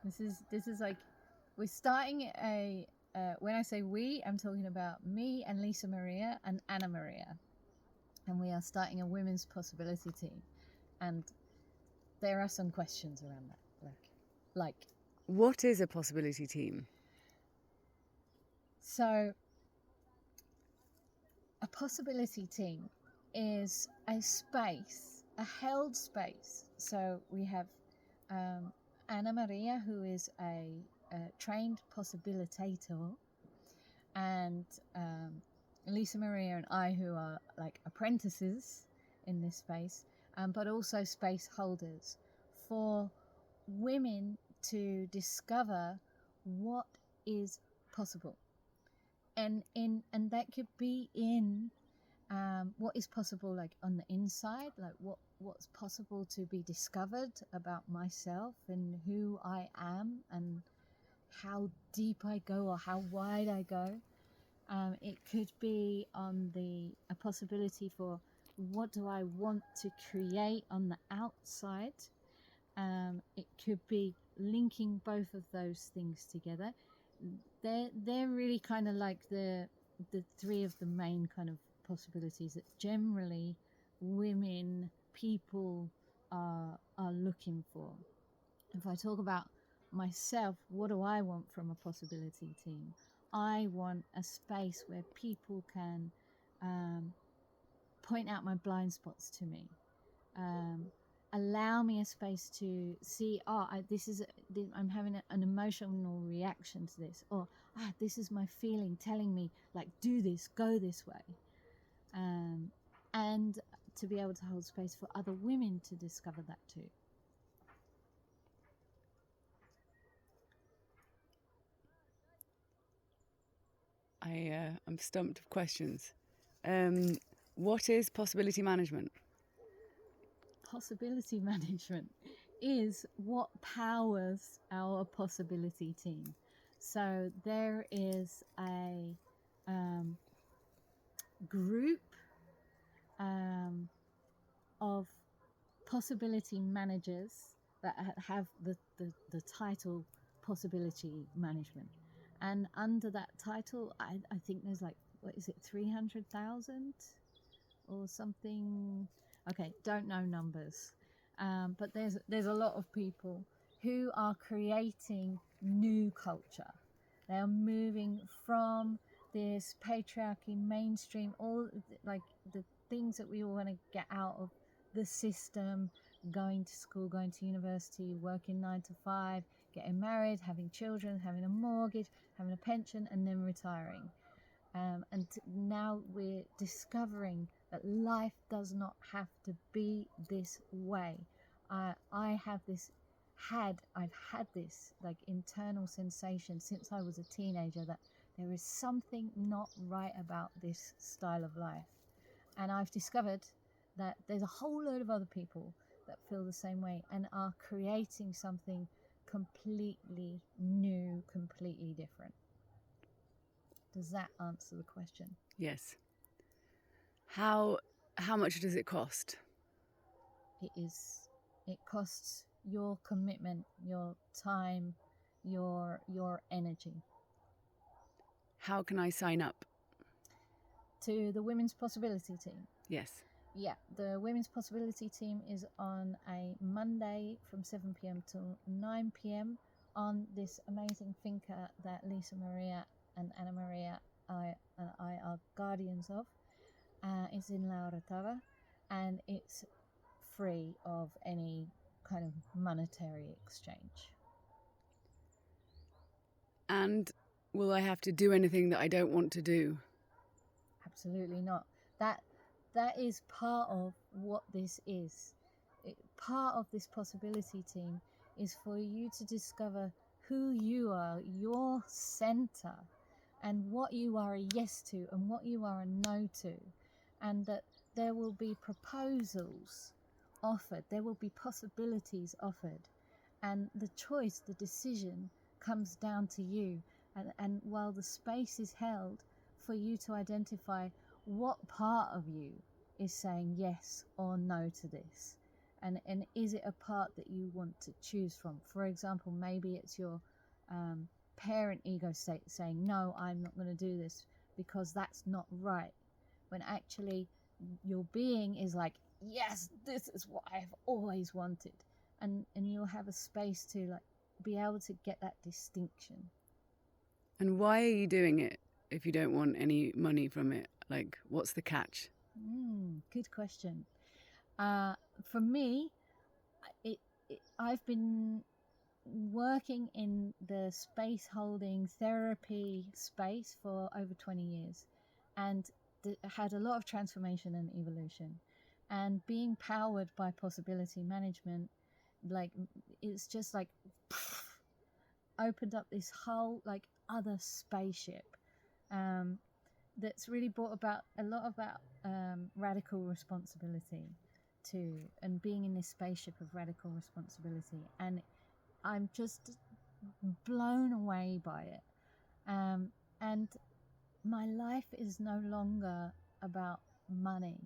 This is like we're starting a. When I say we, I'm talking about me and Lisa Maria and Anna Maria, and we are starting a women's possibility team, and there are some questions around that, like What is a possibility team? so. A possibility team is a space, a held space. So we have Anna Maria, who is a trained possibilitator, and Lisa Maria and I, who are like apprentices in this space, but also space holders for women to discover what is possible, and that could be in what is possible, like on the inside, like what's possible to be discovered about myself and who I am and how deep I go or how wide I go. It could be on a possibility for what do I want to create on the outside. It could be linking both of those things together. They're really kind of like the three of the main kind of possibilities that generally women people are looking for. If I talk about myself, what do I want from a possibility team? I want a space where people can point out my blind spots to me, um, allow me a space to see, I'm having an emotional reaction to this, or this is my feeling telling me, like, do this, go this way, and to be able to hold space for other women to discover that too. I'm stumped of questions. What is possibility management? Possibility management is what powers our possibility team. So there is a group of possibility managers that have the title possibility management. And under that title, I think there's like, what is it, 300,000 or something? Okay, don't know numbers. But there's a lot of people who are creating new culture. They are moving from this patriarchy mainstream, all like the things that we all want to get out of the system, going to school, going to university, working 9 to 5, getting married, having children, having a mortgage, having a pension, and then retiring. And now we're discovering that life does not have to be this way. I've had this like internal sensation since I was a teenager that there is something not right about this style of life. And I've discovered that there's a whole load of other people that feel the same way and are creating something completely new, completely different. Does that answer the question? Yes. How much does it cost? It costs your commitment, your time, your energy. How can I sign up? To the Women's Possibility Team. Yes. Yeah, the Women's Possibility Team is on a Monday from 7 p.m. to 9 p.m. on this amazing finca that Lisa Maria and Anna Maria and I are guardians of. It's in La Orotava, and it's free of any kind of monetary exchange. And will I have to do anything that I don't want to do? Absolutely not. That is part of what this is. Part of this possibility team is for you to discover who you are, your center, and what you are a yes to and what you are a no to, and that there will be proposals offered, there will be possibilities offered, and the choice, the decision comes down to you. And while the space is held for you to identify what part of you is saying yes or no to this, and is it a part that you want to choose from? For example, maybe it's your parent ego saying, no, I'm not going to do this because that's not right, when actually your being is like, yes, this is what I've always wanted. And you'll have a space to like be able to get that distinction. And why are you doing it if you don't want any money from it? Like, what's the catch? Good question. For me, I've been working in the space holding therapy space for over 20 years, and had a lot of transformation and evolution. And being powered by possibility management, like, it's just like opened up this whole like other spaceship, that's really brought about a lot about radical responsibility too, and being in this spaceship of radical responsibility. And I'm just blown away by it. And my life is no longer about money.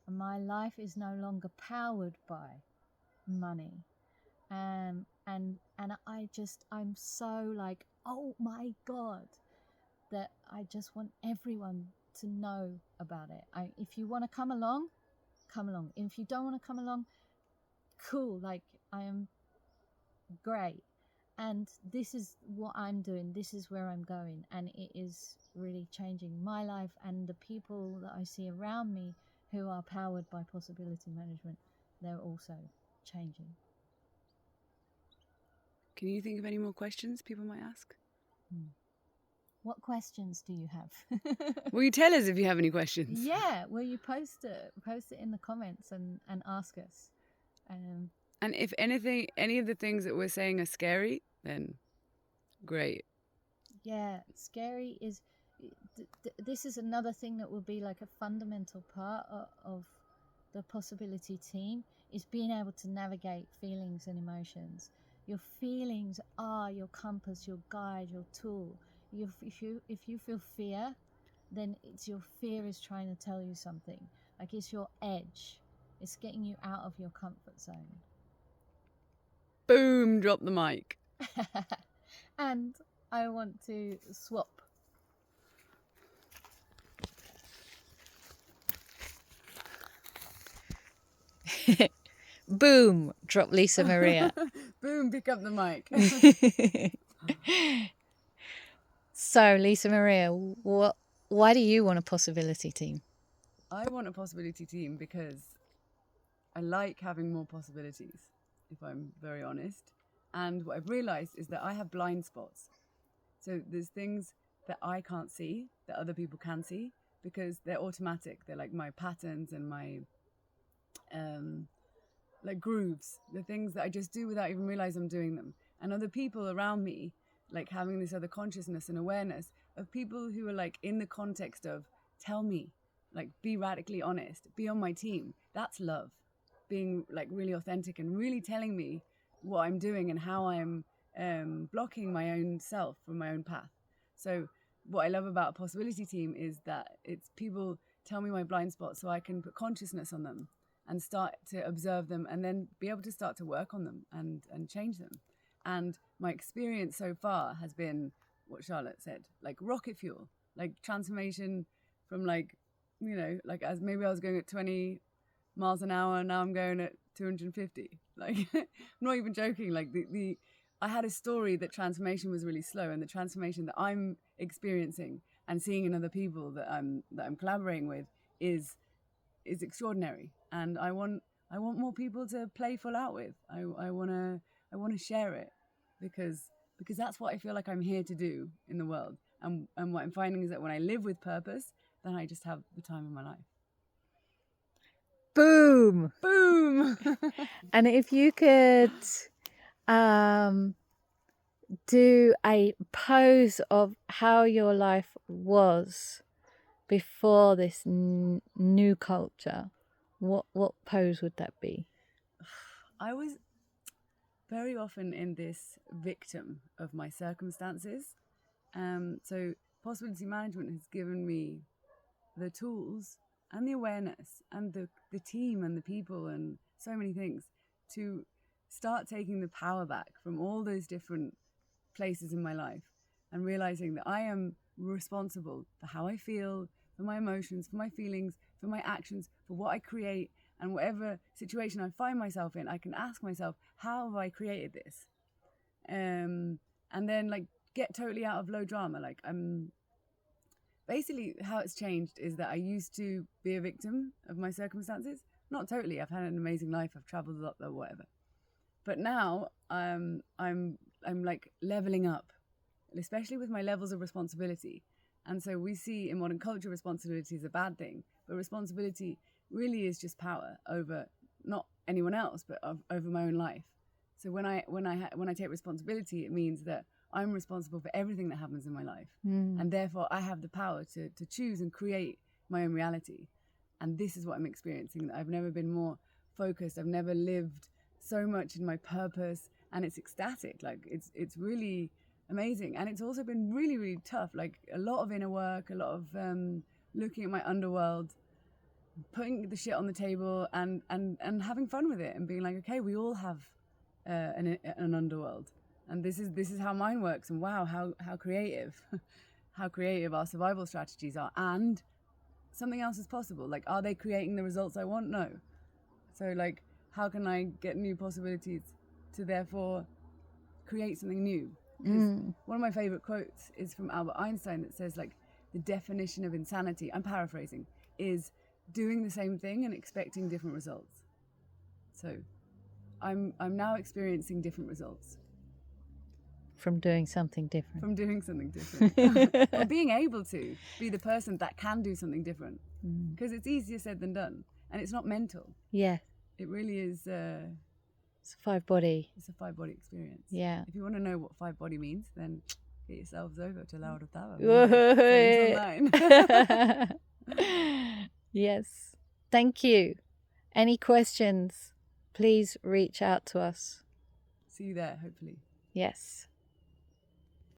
My life is no longer powered by money. And I'm so like, oh my God, that I just want everyone to know about it. If you want to come along, come along. If you don't want to come along, cool. Like, I am great. And this is what I'm doing. This is where I'm going. And it is really changing my life and the people that I see around me who are powered by possibility management. They're also changing. Can you think of any more questions people might ask? What questions do you have? Will you tell us if you have any questions? Yeah, will you post it in the comments and ask us. And if anything, any of the things that we're saying are scary, then great. Yeah, scary is, this is another thing that will be like a fundamental part of the possibility team, is being able to navigate feelings and emotions. Your feelings are your compass, your guide, your tool. If you feel fear, then it's your fear is trying to tell you something. Like, it's your edge. It's getting you out of your comfort zone. Boom, drop the mic. And I want to swap. Boom, drop Lisa Maria. Boom, pick up the mic. So, Lisa Maria, why do you want a possibility team? I want a possibility team because I like having more possibilities, if I'm very honest. And what I've realized is that I have blind spots. So there's things that I can't see that other people can see because they're automatic. They're like my patterns and my like grooves, the things that I just do without even realize I'm doing them. And other people around me, like having this other consciousness and awareness of people who are like in the context of, tell me, like, be radically honest, be on my team. That's love. Being like really authentic and really telling me what I'm doing and how I'm blocking my own self from my own path. So what I love about a possibility team is that it's people tell me my blind spots so I can put consciousness on them and start to observe them and then be able to start to work on them and change them. And my experience so far has been what Charlotte said, like rocket fuel, like transformation from like, you know, like as maybe I was going at 20 miles an hour and now I'm going at 250. Like, I'm not even joking. Like I had a story that transformation was really slow, and the transformation that I'm experiencing and seeing in other people that I'm collaborating with is extraordinary. And I want more people to play full out with. I want to share it because that's what I feel like I'm here to do in the world. And what I'm finding is that when I live with purpose, then I just have the time of my life. Boom! Boom! And if you could do a pose of how your life was before this new culture, what pose would that be? I was very often in this victim of my circumstances. So possibility management has given me the tools and the awareness and the team and the people and so many things, to start taking the power back from all those different places in my life and realizing that I am responsible for how I feel, for my emotions, for my feelings, for my actions, for what I create. And whatever situation I find myself in, I can ask myself, how have I created this? And then like get totally out of low drama. Like basically how it's changed is that I used to be a victim of my circumstances. Not totally. I've had an amazing life. I've traveled a lot, or whatever. But now I'm like leveling up, especially with my levels of responsibility. And so we see in modern culture responsibility is a bad thing, but responsibility really is just power over not anyone else, but over my own life. So when I take responsibility, it means that I'm responsible for everything that happens in my life, and therefore I have the power to choose and create my own reality. And this is what I'm experiencing. That I've never been more focused. I've never lived so much in my purpose, and it's ecstatic. Like it's really amazing. And it's also been really, really tough. Like a lot of inner work, a lot of looking at my underworld, putting the shit on the table, and having fun with it, and being like, okay, we all have an underworld, and this is how mine works. And wow, how creative, how creative our survival strategies are. And something else is possible. Like, are they creating the results I want? No. So like, how can I get new possibilities to therefore create something new? One of my favorite quotes is from Albert Einstein that says, like, the definition of insanity, I'm paraphrasing, is doing the same thing and expecting different results. So I'm now experiencing different results from doing something different. From doing something different. From being able to be the person that can do something different. Because it's easier said than done. And it's not mental. Yeah. It really is. It's a 5-body. It's a 5-body experience. Yeah. If you want to know what 5-body means, then get yourselves over to Laura Tava. Online. Yes. Thank you. Any questions, please reach out to us. See you there, hopefully. Yes.